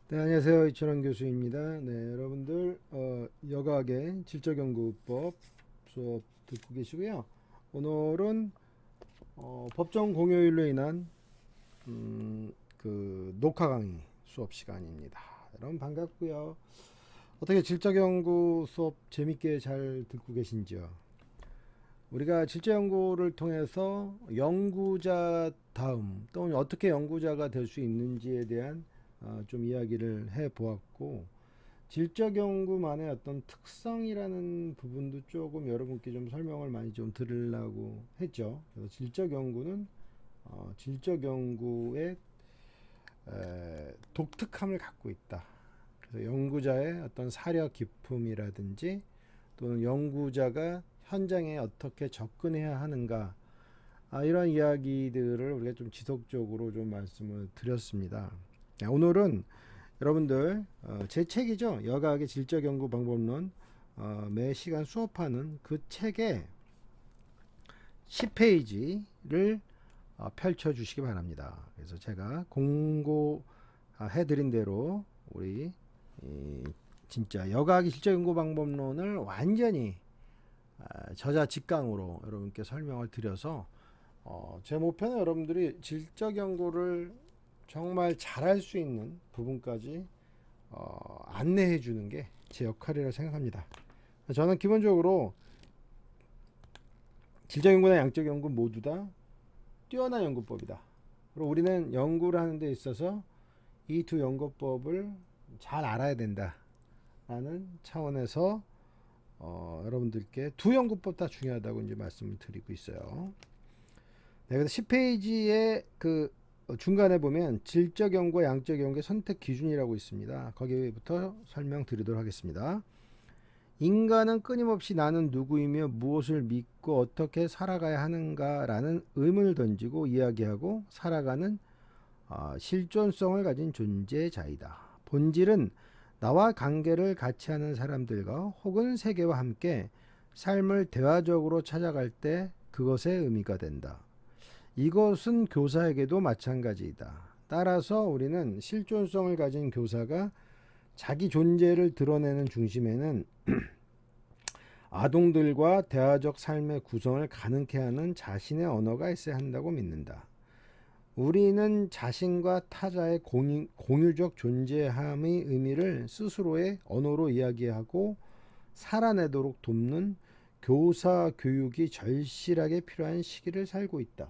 네, 안녕하세요. 이철원 교수입니다. 네, 여러분들 여가의 질적연구법 수업 듣고 계시고요. 오늘은 법정 공휴일로 인한 녹화 강의 수업 시간입니다. 여러분 반갑고요. 어떻게 질적연구 수업 재밌게 잘 듣고 계신지요? 우리가 질적연구를 통해서 연구자 다음 또는 어떻게 연구자가 될 수 있는지에 대한 좀 이야기를 해 보았고, 질적 연구만의 어떤 특성이라는 부분도 조금 여러분께 좀 설명을 많이 좀 드리려고 했죠. 그래서 질적 연구는 질적 연구의 독특함을 갖고 있다. 그래서 연구자의 어떤 사려 깊음이라든지 또는 연구자가 현장에 어떻게 접근해야 하는가, 이런 이야기들을 우리가 좀 지속적으로 좀 말씀을 드렸습니다. 오늘은 여러분들 제 책이죠. 여가학의 질적연구 방법론, 매 시간 수업하는 그 책의 10페이지를 펼쳐주시기 바랍니다. 그래서 제가 공고해드린 대로 우리 진짜 여가학의 질적연구 방법론을 완전히 저자 직강으로 여러분께 설명을 드려서 제 목표는 여러분들이 질적 연구를 정말 잘할 수 있는 부분까지 안내해 주는 게 제 역할이라고 생각합니다. 저는 기본적으로 질적 연구나 양적 연구 모두 다 뛰어난 연구법이다. 그리고 우리는 연구를 하는 데 있어서 이 두 연구법을 잘 알아야 된다라는 차원에서 여러분들께 두 연구법 다 중요하다고 이제 말씀을 드리고 있어요. 네, 그래서 10페이지에 중간에 보면 질적 연구와 양적 연구의 선택 기준이라고 있습니다. 거기부터 설명드리도록 하겠습니다. 인간은 끊임없이 나는 누구이며 무엇을 믿고 어떻게 살아가야 하는가라는 의문을 던지고 이야기하고 살아가는 실존성을 가진 존재자이다. 본질은 나와 관계를 같이 하는 사람들과 혹은 세계와 함께 삶을 대화적으로 찾아갈 때 그것의 의미가 된다. 이것은 교사에게도 마찬가지이다. 따라서 우리는 실존성을 가진 교사가 자기 존재를 드러내는 중심에는 아동들과 대화적 삶의 구성을 가능케 하는 자신의 언어가 있어야 한다고 믿는다. 우리는 자신과 타자의 공유적 존재함의 의미를 스스로의 언어로 이야기하고 살아내도록 돕는 교사 교육이 절실하게 필요한 시기를 살고 있다.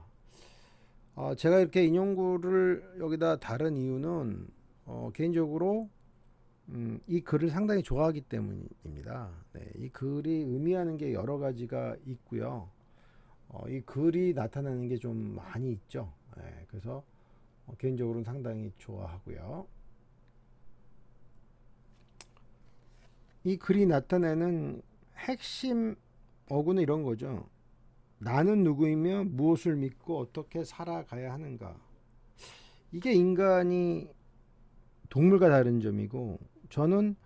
제가 이렇게 인용구를 여기다 다른 이유는 개인적으로 이 글을 상당히 좋아하기 때문입니다. 네, 이 글이 의미하는 게 여러 가지가 있고요. 이 글이 나타나는 게 좀 많이 있죠. 네, 그래서 개인적으로는 상당히 좋아하고요. 이 글이 나타내는 핵심 어구는 이런 거죠. 나는 누구이며 무엇을 믿고 어떻게 살아가야 하는가. 이게 인간이 동물과 다른 점이고, 저는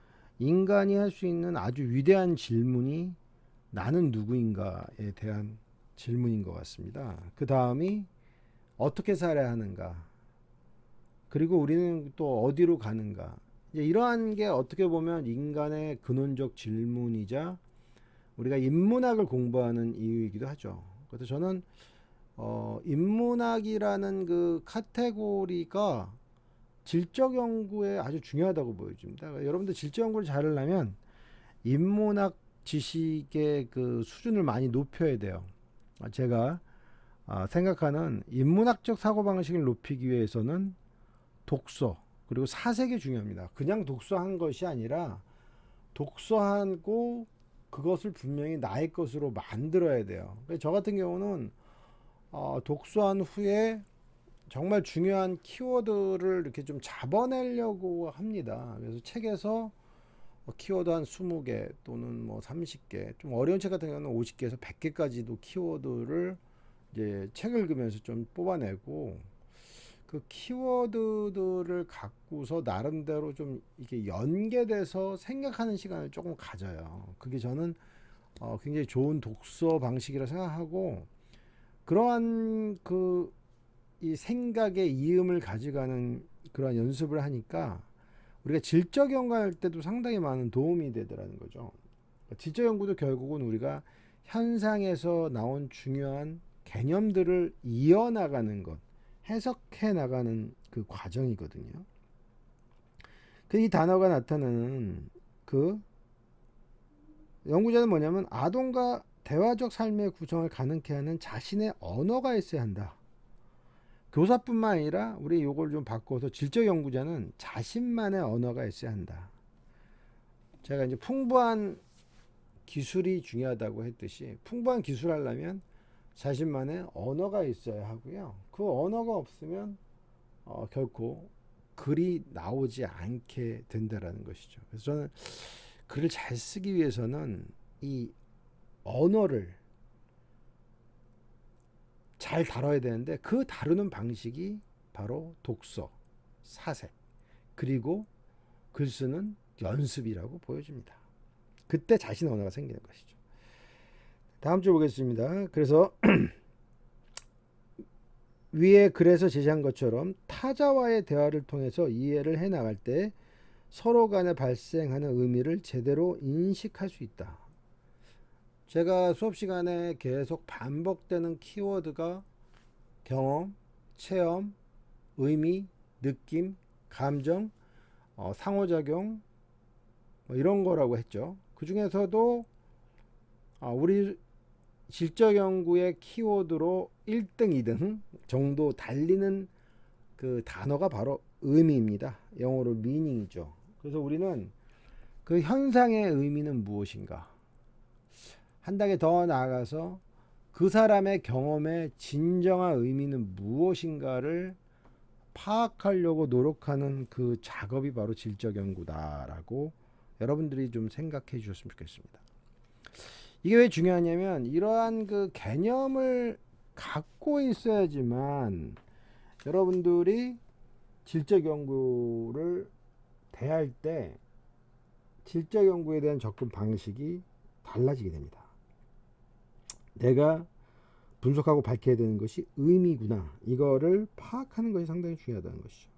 인간이 할 수 있는 아주 위대한 질문이 나는 누구인가에 대한 질문인 것 같습니다. 그 다음이 어떻게 살아야 하는가, 그리고 우리는 또 어디로 가는가. 이제 이러한 게 어떻게 보면 인간의 근원적 질문이자 우리가 인문학을 공부하는 이유이기도 하죠. 그래서 저는 인문학이라는 그 카테고리가 질적 연구에 아주 중요하다고 보여집니다. 그러니까 여러분들 질적 연구를 잘하려면 인문학 지식의 그 수준을 많이 높여야 돼요. 제가 생각하는 인문학적 사고방식을 높이기 위해서는 독서 그리고 사색이 중요합니다. 그냥 독서한 것이 아니라 독서하고 그것을 분명히 나의 것으로 만들어야 돼요. 저 같은 경우는 독서한 후에 정말 중요한 키워드를 이렇게 좀 잡아내려고 합니다. 그래서 책에서 키워드 한 20개 또는 뭐 30개, 좀 어려운 책 같은 경우는 50개에서 100개까지도 키워드를 이제 책을 읽으면서 좀 뽑아내고, 그 키워드들을 갖고서 나름대로 좀 이게 연계돼서 생각하는 시간을 조금 가져요. 그게 저는 굉장히 좋은 독서 방식이라 생각하고, 그러한 이 생각의 이음을 가져가는 그런 연습을 하니까 우리가 질적 연구할 때도 상당히 많은 도움이 되더라는 거죠. 질적 연구도 결국은 우리가 현상에서 나온 중요한 개념들을 이어나가는 것, 해석해 나가는 그 과정이거든요. 그 이 단어가 나타나는 그 연구자는 뭐냐면 아동과 대화적 삶의 구성을 가능케 하는 자신의 언어가 있어야 한다. 교사뿐만 아니라 우리 요걸 좀 바꿔서 질적 연구자는 자신만의 언어가 있어야 한다. 제가 이제 풍부한 기술이 중요하다고 했듯이 풍부한 기술 하려면 자신만의 언어가 있어야 하고요. 그 언어가 없으면 결코 글이 나오지 않게 된다라는 것이죠. 그래서 저는 글을 잘 쓰기 위해서는 이 언어를 잘 다뤄야 되는데 그 다루는 방식이 바로 독서, 사색, 그리고 글 쓰는 연습이라고 보여집니다. 그때 자신의 언어가 생기는 것이죠. 다음 주 보겠습니다. 그래서 위에 글에서 제시한 것처럼 타자와의 대화를 통해서 이해를 해나갈 때 서로 간에 발생하는 의미를 제대로 인식할 수 있다. 제가 수업 시간에 계속 반복되는 키워드가 경험, 체험, 의미, 느낌, 감정, 상호작용 이런 거라고 했죠. 그 중에서도 우리 질적 연구의 키워드로 1등, 2등 정도 달리는 그 단어가 바로 의미입니다. 영어로 meaning이죠. 그래서 우리는 그 현상의 의미는 무엇인가? 한 단계 더 나아가서 그 사람의 경험의 진정한 의미는 무엇인가를 파악하려고 노력하는 그 작업이 바로 질적 연구다라고 여러분들이 좀 생각해 주셨으면 좋겠습니다. 이게 왜 중요하냐면 이러한 그 개념을 갖고 있어야지만 여러분들이 질적 연구를 대할 때 질적 연구에 대한 접근 방식이 달라지게 됩니다. 내가 분석하고 밝혀야 되는 것이 의미구나. 이거를 파악하는 것이 상당히 중요하다는 것이죠.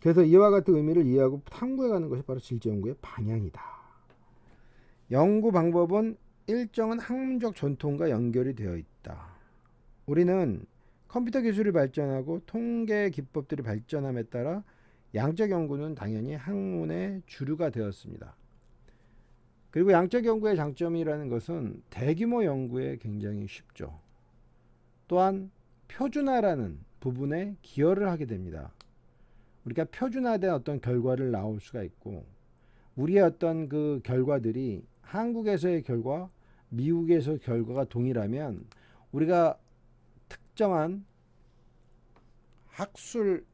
그래서 이와 같은 의미를 이해하고 탐구해가는 것이 바로 질적 연구의 방향이다. 연구 방법은 일정한 학문적 전통과 연결이 되어 있다. 우리는 컴퓨터 기술이 발전하고 통계 기법들이 발전함에 따라 양적 연구는 당연히 학문의 주류가 되었습니다. 그리고 양적 연구의 장점이라는 것은 대규모 연구에 굉장히 쉽죠. 또한 표준화라는 부분에 기여를 하게 됩니다. 우리가 표준화된 어떤 결과를 나올 수가 있고 우리의 어떤 그 결과들이 한국에서의 결과, 미국에서의 결과가 동일하면 우리가 특정한 학술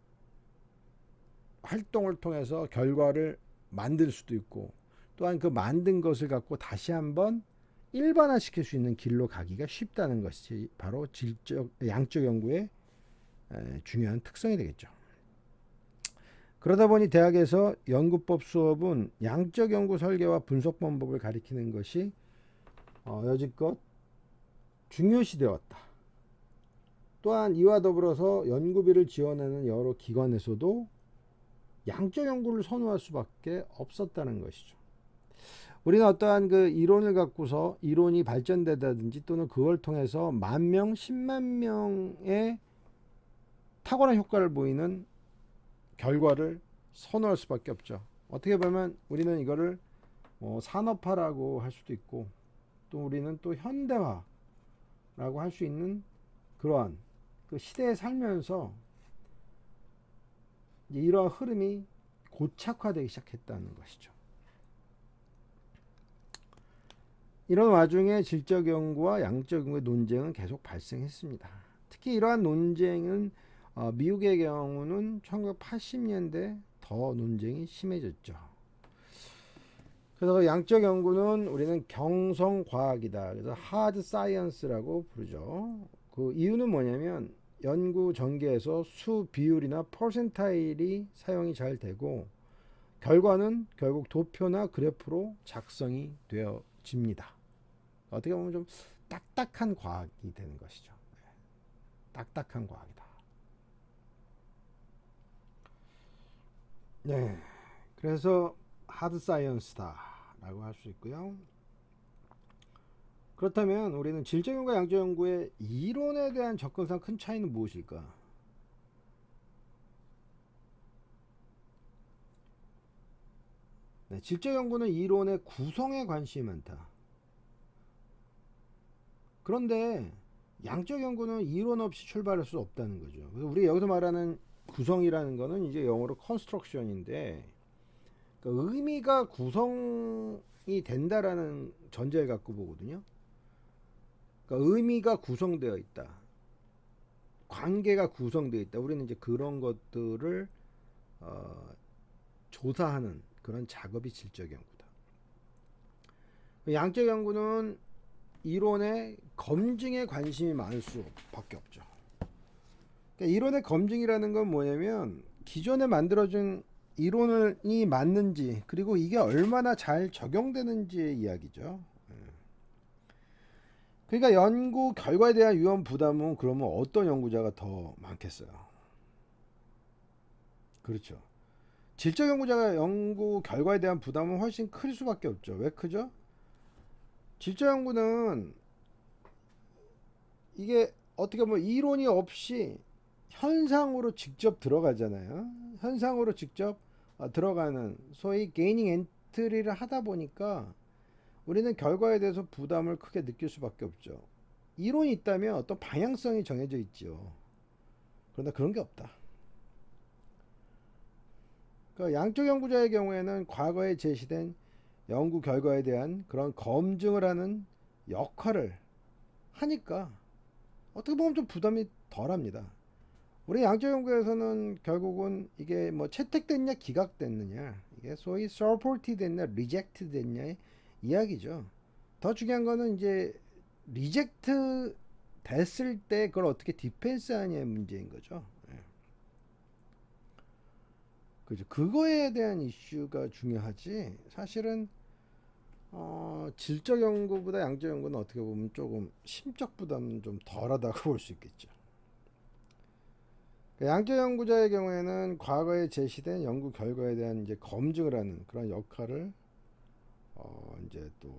활동을 통해서 결과를 만들 수도 있고 또한 그 만든 것을 갖고 다시 한번 일반화시킬 수 있는 길로 가기가 쉽다는 것이 바로 양적 연구의 중요한 특성이 되겠죠. 그러다 보니 대학에서 연구법 수업은 양적 연구 설계와 분석 방법을 가리키는 것이 여지껏 중요시 되었다. 또한 이와 더불어서 연구비를 지원하는 여러 기관에서도 양적 연구를 선호할 수밖에 없었다는 것이죠. 우리는 어떠한 그 이론을 갖고서 이론이 발전되다든지 또는 그걸 통해서 10,000명, 10만 명의 탁월한 효과를 보이는 결과를 선호할 수밖에 없죠. 어떻게 보면 우리는 이거를 산업화라고 할 수도 있고 또 우리는 또 현대화라고 할 수 있는 그러한 그 시대에 살면서 이러한 흐름이 고착화되기 시작했다는 것이죠. 이런 와중에 질적 연구와 양적 연구의 논쟁은 계속 발생했습니다. 특히 이러한 논쟁은 미국의 경우는 1980년대 더 논쟁이 심해졌죠. 그래서 양적 연구는 우리는 경성 과학이다. 그래서 하드 사이언스라고 부르죠. 그 이유는 뭐냐면 연구 전개에서 수 비율이나 퍼센타일이 사용이 잘 되고 결과는 결국 도표나 그래프로 작성이 되어집니다. 어떻게 보면 좀 딱딱한 과학이 되는 것이죠. 딱딱한 과학이다. 네. 그래서 하드 사이언스다라고 할 수 있고요. 그렇다면 우리는 질적 연구와 양적 연구의 이론에 대한 접근상 큰 차이는 무엇일까? 네, 질적 연구는 이론의 구성에 관심이 많다. 그런데 양적 연구는 이론 없이 출발할 수 없다는 거죠. 그래서 우리 여기서 말하는 구성이라는 거는 이제 영어로 construction인데, 그러니까 의미가 구성이 된다라는 전제를 갖고 보거든요. 그러니까 의미가 구성되어 있다. 관계가 구성되어 있다. 우리는 이제 그런 것들을 어, 조사하는 그런 작업이 질적 연구다. 양적 연구는 이론의 검증에 관심이 많을 수밖에 없죠. 그러니까 이론의 검증이라는 건 뭐냐면 기존에 만들어진 이론이 맞는지 그리고 이게 얼마나 잘 적용되는지의 이야기죠. 그러니까 연구 결과에 대한 위험 부담은 그러면 어떤 연구자가 더 많겠어요? 그렇죠. 질적 연구자가 연구 결과에 대한 부담은 훨씬 클 수밖에 없죠. 왜 크죠? 질적 연구는 이게 어떻게 보면 이론이 없이 현상으로 직접 들어가잖아요. 현상으로 직접 들어가는 소위 게이닝 엔트리를 하다 보니까 우리는 결과에 대해서 부담을 크게 느낄 수밖에 없죠. 이론이 있다면 어떤 방향성이 정해져 있죠. 그러나 그런 게 없다. 그러니까 양적 연구자의 경우에는 과거에 제시된 연구 결과에 대한 그런 검증을 하는 역할을 하니까 어떻게 보면 좀 부담이 덜합니다. 우리 양적 연구에서는 결국은 이게 뭐 채택됐냐 기각됐느냐, 이게 소위 서포트 됐냐 리젝트 됐냐의 이야기죠. 더 중요한 거는 이제 리젝트 됐을 때 그걸 어떻게 디펜스 하냐의 문제인 거죠. 예. 그죠. 그거에 대한 이슈가 중요하지. 사실은 질적 연구보다 양적 연구는 어떻게 보면 조금 심적 부담은 좀 덜하다고 볼 수 있겠죠. 양적 연구자의 경우에는 과거에 제시된 연구 결과에 대한 이제 검증을 하는 그런 역할을 이제 또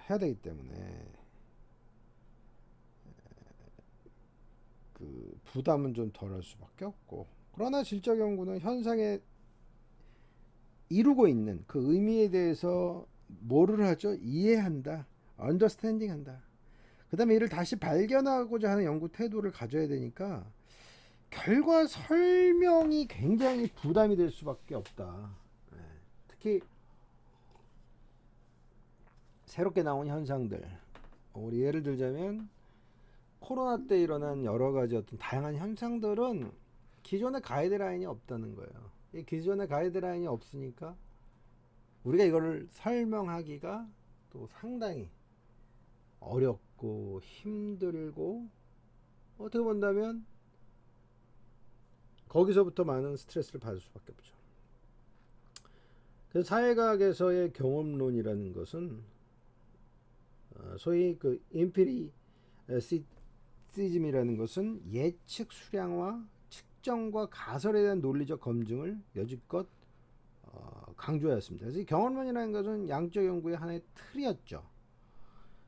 해야 되기 때문에 그 부담은 좀 덜할 수밖에 없고, 그러나 질적 연구는 현상에 이루고 있는 그 의미에 대해서 뭐를 하죠? 이해한다, 언더스탠딩 한다. 그 다음에 이를 다시 발견하고자 하는 연구 태도를 가져야 되니까 결과 설명이 굉장히 부담이 될 수밖에 없다. 네. 특히 새롭게 나온 현상들, 우리 예를 들자면 코로나 때 일어난 여러 가지 어떤 다양한 현상들은 기존의 가이드라인이 없다는 거예요. 이 기존의 가이드라인이 없으니까 우리가 이거를 설명하기가 또 상당히 어렵고 힘들고, 어떻게 본다면 거기서부터 많은 스트레스를 받을 수밖에 없죠. 그래서 사회과학에서의 경험론이라는 것은 소위 그 임피리시즘이라는 것은 예측 수량화 측정과 가설에 대한 논리적 검증을 여지껏 강조하였습니다. 그래서 이 경험론이라는 것은 양적 연구의 하나의 틀이었죠.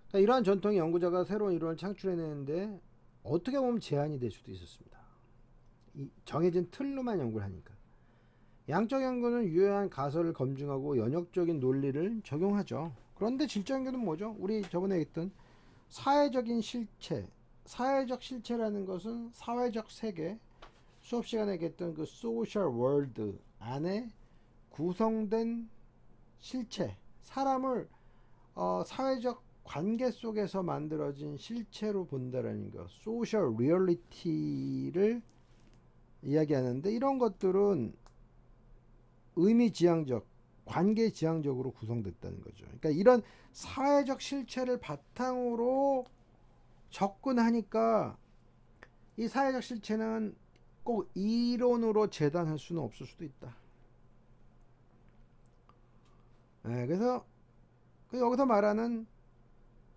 그러니까 이러한 전통의 연구자가 새로운 이론을 창출해내는데 어떻게 보면 제한이 될 수도 있었습니다. 이 정해진 틀로만 연구를 하니까. 양적 연구는 유효한 가설을 검증하고 연역적인 논리를 적용하죠. 그런데 질적 연구는 뭐죠? 우리 저번에 했던 사회적인 실체, 사회적 실체라는 것은 사회적 세계, 수업 시간에 했던 그 소셜 월드 안에 구성된 실체, 사람을 사회적 관계 속에서 만들어진 실체로 본다라는 것, 소셜 리얼리티를 이야기하는데, 이런 것들은 의미지향적, 관계지향적으로 구성됐다는 거죠. 그러니까 이런 사회적 실체를 바탕으로 접근하니까 이 사회적 실체는 꼭 이론으로 재단할 수는 없을 수도 있다. 네, 그래서 여기서 말하는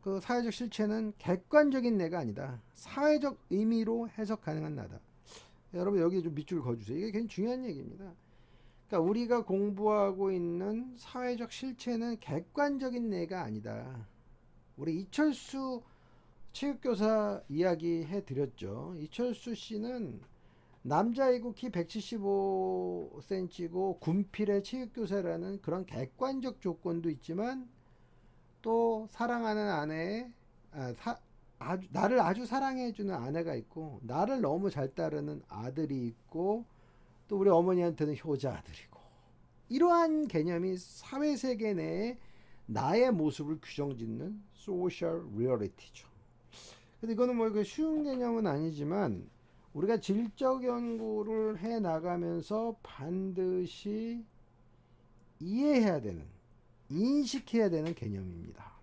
그 사회적 실체는 객관적인 내가 아니다. 사회적 의미로 해석 가능한 나다. 여러분 여기 좀 밑줄 그어주세요. 이게 굉장히 중요한 얘기입니다. 그러니까 우리가 공부하고 있는 사회적 실체는 객관적인 내가 아니다. 우리 이철수 체육교사 이야기 해드렸죠. 이철수 씨는 남자이고 키 175cm고 군필의 체육교사라는 그런 객관적 조건도 있지만 또 사랑하는 아내의 나를 아주 사랑해주는 아내가 있고 나를 너무 잘 따르는 아들이 있고 또 우리 어머니한테는 효자 아들이고 이러한 개념이 사회세계 내에 나의 모습을 규정짓는 소셜 리얼리티죠. 근데 이거는 뭐 쉬운 개념은 아니지만 우리가 질적 연구를 해 나가면서 반드시 이해해야 되는, 인식해야 되는 개념입니다.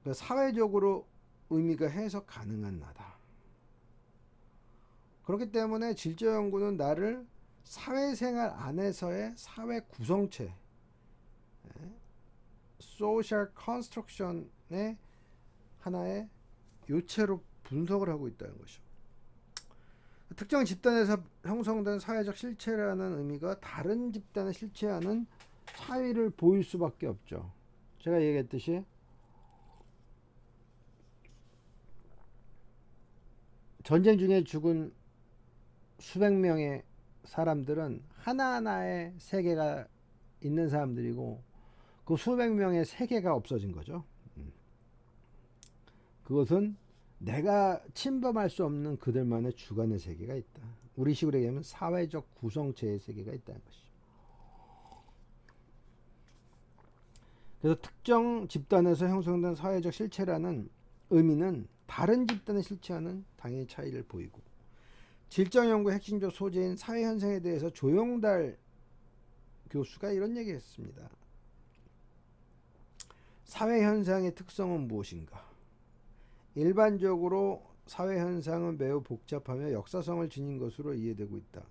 그러니까 사회적으로 의미가 해석 가능한 나다. 그렇기 때문에 질적 연구는 나를 사회생활 안에서의 사회 구성체, 소셜 컨스트럭션의 하나의 요체로 분석을 하고 있다는 것이죠. 특정 집단에서 형성된 사회적 실체라는 의미가 다른 집단의 실체와는 차이를 보일 수밖에 없죠. 제가 얘기했듯이 전쟁 중에 죽은 수백 명의 사람들은 하나하나의 세계가 있는 사람들이고 그 수백 명의 세계가 없어진 거죠. 그것은 내가 침범할 수 없는 그들만의 주관의 세계가 있다. 우리식으로 얘기하면 사회적 구성체의 세계가 있다는 것이죠. 그래서 특정 집단에서 형성된 사회적 실체라는 의미는 다른 집단의 실체와는 당연히 차이를 보이고 질적 연구의 핵심적 소재인 사회 현상에 대해서 조용달 교수가 이런 얘기했습니다. 사회 현상의 특성은 무엇인가? 일반적으로 사회 현상은 매우 복잡하며 역사성을 지닌 것으로 이해되고 있다.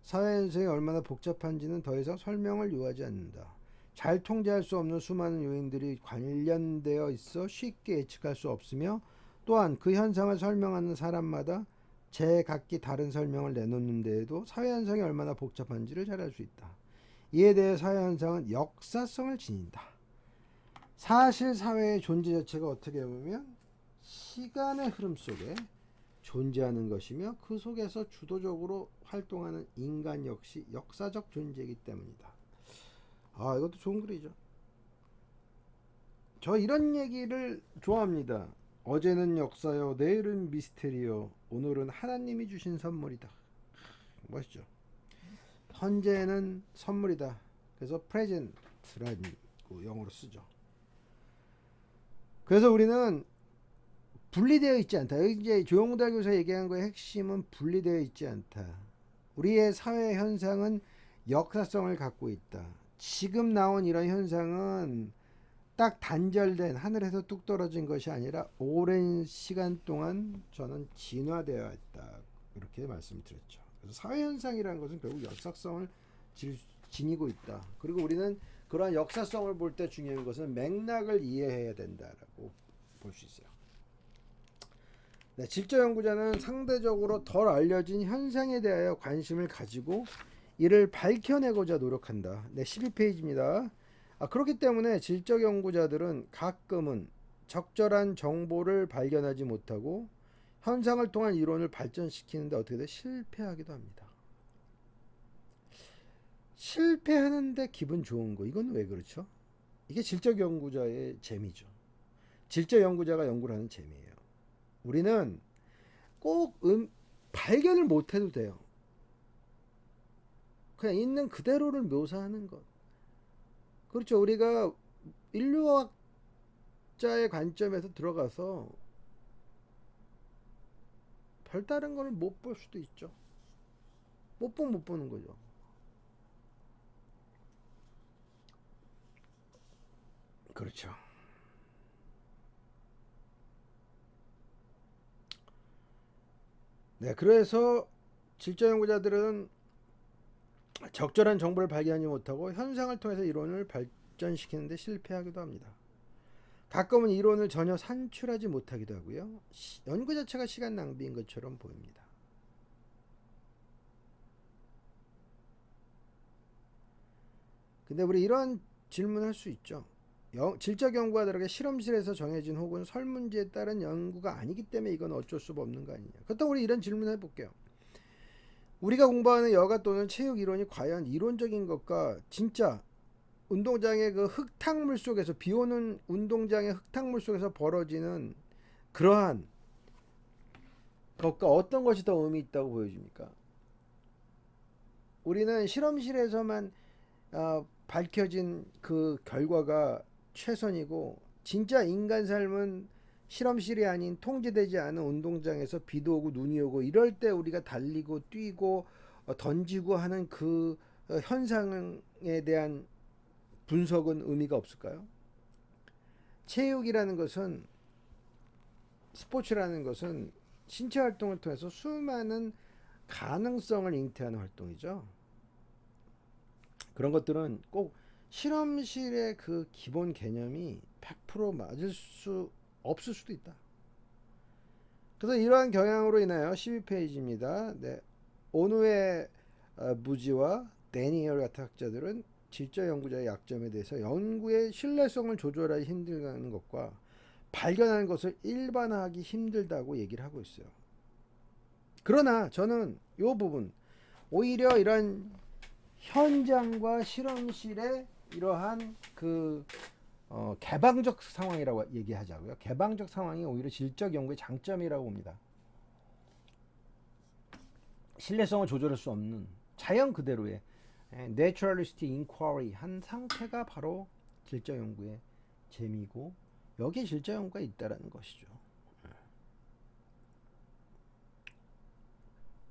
사회 현상이 얼마나 복잡한지는 더 이상 설명을 요하지 않는다. 잘 통제할 수 없는 수많은 요인들이 관련되어 있어 쉽게 예측할 수 없으며 또한 그 현상을 설명하는 사람마다 제각기 다른 설명을 내놓는 데에도 사회 현상이 얼마나 복잡한지를 잘 알 수 있다. 이에 대해 사회 현상은 역사성을 지닌다. 사실 사회의 존재 자체가 어떻게 보면 시간의 흐름 속에 존재하는 것이며 그 속에서 주도적으로 활동하는 인간 역시 역사적 존재이기 때문이다. 이것도 좋은 글이죠. 저 이런 얘기를 좋아합니다. 어제는 역사요, 내일은 미스테리요, 오늘은 하나님이 주신 선물이다. 멋있죠. 현재는 선물이다. 그래서 프레젠트라는 영어로 쓰죠. 그래서 우리는 분리되어 있지 않다. 여기 이제 조용달 교사 얘기한 거의 핵심은 분리되어 있지 않다. 우리의 사회 현상은 역사성을 갖고 있다. 지금 나온 이런 현상은 딱 단절된 하늘에서 뚝 떨어진 것이 아니라 오랜 시간 동안 저는 진화되어 있다. 이렇게 말씀드렸죠. 그래서 사회 현상이라는 것은 결국 역사성을 지니고 있다. 그리고 우리는 그러한 역사성을 볼 때 중요한 것은 맥락을 이해해야 된다라고 볼 수 있어요. 네, 질적 연구자는 상대적으로 덜 알려진 현상에 대하여 관심을 가지고 이를 밝혀내고자 노력한다. 네, 12페이지입니다. 그렇기 때문에 질적 연구자들은 가끔은 적절한 정보를 발견하지 못하고 현상을 통한 이론을 발전시키는데 어떻게 돼? 실패하기도 합니다. 실패하는데 기분 좋은 거, 이건 왜 그렇죠? 이게 질적 연구자의 재미죠. 질적 연구자가 연구를 하는 재미예요. 우리는 꼭 발견을 못해도 돼요. 그냥 있는 그대로를 묘사하는 것. 그렇죠. 우리가 인류학자의 관점에서 들어가서 별다른 걸 못 볼 수도 있죠. 못 보는 거죠. 그렇죠. 네, 그래서 질적 연구자들은 적절한 정보를 발견하지 못하고 현상을 통해서 이론을 발전시키는 데 실패하기도 합니다. 가끔은 이론을 전혀 산출하지 못하기도 하고요. 연구 자체가 시간 낭비인 것처럼 보입니다. 근데 우리 이런 질문할 수 있죠. 질적 연구와 다르게 실험실에서 정해진 혹은 설문지에 따른 연구가 아니기 때문에 이건 어쩔 수 없는 거 아니냐. 그렇다면 우리 이런 질문 해볼게요. 우리가 공부하는 여가 또는 체육 이론이 과연 이론적인 것과 진짜 운동장의 그 흙탕물 속에서, 비오는 운동장의 흙탕물 속에서 벌어지는 그러한 것과 어떤 것이 더 의미 있다고 보여집니까? 우리는 실험실에서만 밝혀진 그 결과가 최선이고, 진짜 인간 삶은 실험실이 아닌 통제되지 않은 운동장에서 비도 오고 눈이 오고 이럴 때 우리가 달리고 뛰고 던지고 하는 그 현상에 대한 분석은 의미가 없을까요? 체육이라는 것은, 스포츠라는 것은 신체 활동을 통해서 수많은 가능성을 잉태하는 활동이죠. 그런 것들은 꼭 실험실의 그 기본 개념이 100% 맞을 수 없을 수도 있다. 그래서 이러한 경향으로 인하여 12페이지입니다. 네. 오누에 무지와 데니엘 같은 학자들은 질적 연구자의 약점에 대해서 연구의 신뢰성을 조절하기 힘들다는 것과 발견하는 것을 일반화하기 힘들다고 얘기를 하고 있어요. 그러나 저는 이 부분, 오히려 이런 현장과 실험실의 이러한 그 개방적 상황이라고 얘기하자고요. 개방적 상황이 오히려 질적 연구의 장점이라고 봅니다. 신뢰성을 조절할 수 없는 자연 그대로의 naturalistic inquiry 한 상태가 바로 질적 연구의 재미고, 여기에 질적 연구가 있다라는 것이죠.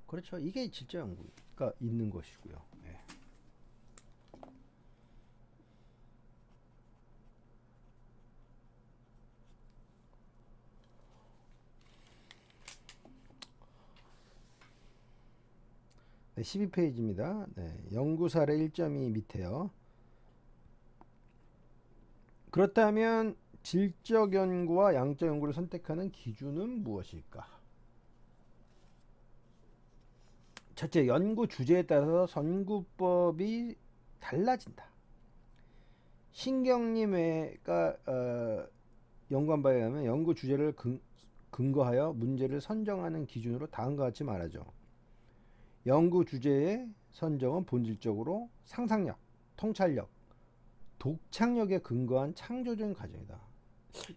그렇죠. 이게 질적 연구가 있는 것이고요. 네. 네, 12페이지입니다. 네, 연구 사례 1.2 밑에요. 그렇다면 질적 연구와 양적 연구를 선택하는 기준은 무엇일까? 첫째, 연구 주제에 따라서 선구법이 달라진다. 신경림외가 연구한 바에 의하면 연구 주제를 근거하여 문제를 선정하는 기준으로 다음과 같이 말하죠. 연구 주제의 선정은 본질적으로 상상력, 통찰력, 독창력에 근거한 창조적인 과정이다.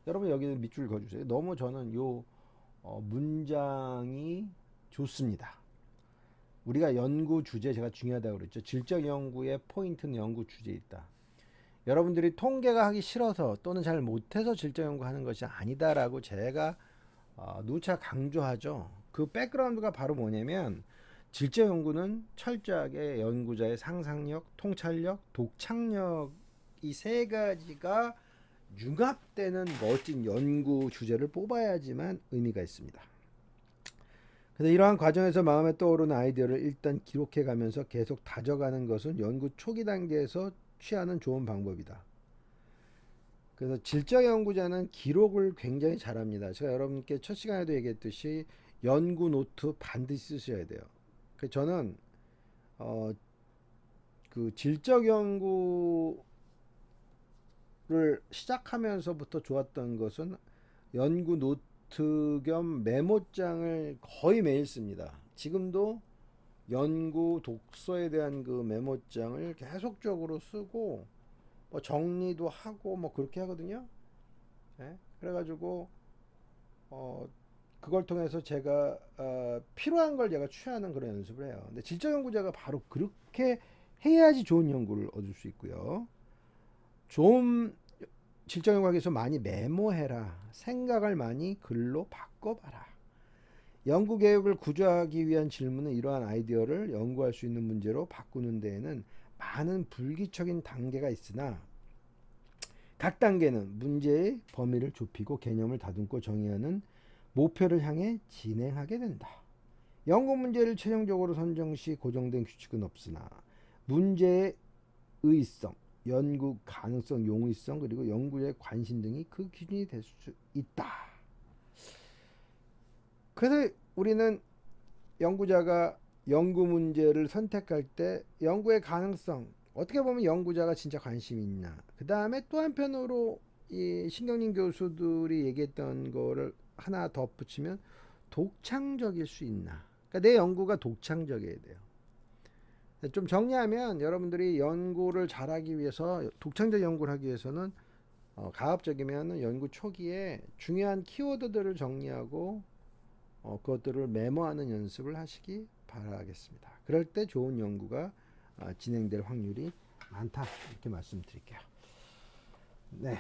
여러분 여기 밑줄 그어주세요. 너무 저는 요 문장이 좋습니다. 우리가 연구 주제, 제가 중요하다고 그랬죠. 질적 연구의 포인트는 연구 주제에 있다. 여러분들이 통계가 하기 싫어서 또는 잘 못해서 질적 연구하는 것이 아니다라고 제가 누차 강조하죠. 그 백그라운드가 바로 뭐냐면, 질적 연구는 철저하게 연구자의 상상력, 통찰력, 독창력, 이 세 가지가 융합되는 멋진 연구 주제를 뽑아야지만 의미가 있습니다. 그래서 이러한 과정에서 마음에 떠오르는 아이디어를 일단 기록해 가면서 계속 다져가는 것은 연구 초기 단계에서 취하는 좋은 방법이다. 그래서 질적 연구자는 기록을 굉장히 잘합니다. 제가 여러분께 첫 시간에도 얘기했듯이 연구 노트 반드시 쓰셔야 돼요. 그래서 저는 그 질적 연구를 시작하면서부터 좋았던 것은 연구 노트 겸 메모장을 거의 매일 씁니다. 지금도 연구 독서에 대한 그 메모장을 계속적으로 쓰고 뭐 정리도 하고 뭐 그렇게 하거든요. 네? 그래가지고 그걸 통해서 제가 필요한 걸 제가 취하는 그런 연습을 해요. 근데 질적 연구자가 바로 그렇게 해야지 좋은 연구를 얻을 수 있고요. 좀 질적 연구하기 위해서 많이 메모해라. 생각을 많이 글로 바꿔봐라. 연구 계획을 구조하기 위한 질문은 이러한 아이디어를 연구할 수 있는 문제로 바꾸는 데에는 많은 불기적인 단계가 있으나, 각 단계는 문제의 범위를 좁히고 개념을 다듬고 정의하는 목표를 향해 진행하게 된다. 연구 문제를 최종적으로 선정 시 고정된 규칙은 없으나 문제의 의의성, 연구 가능성, 용이성, 그리고 연구자의 관심 등이 그 기준이 될 수 있다. 그래서 우리는 연구자가 연구 문제를 선택할 때 연구의 가능성, 어떻게 보면 연구자가 진짜 관심이 있나. 그 다음에 또 한편으로 이 신경림 교수들이 얘기했던 거를 하나 덧붙이면 독창적일 수 있나. 그러니까 내 연구가 독창적이어야 돼요. 좀 정리하면 여러분들이 연구를 잘하기 위해서 독창적 연구를 하기 위해서는 가급적이면 연구 초기에 중요한 키워드들을 정리하고 그것들을 메모하는 연습을 하시기 바라겠습니다. 그럴 때 좋은 연구가 진행될 확률이 많다 이렇게 말씀드릴게요. 네.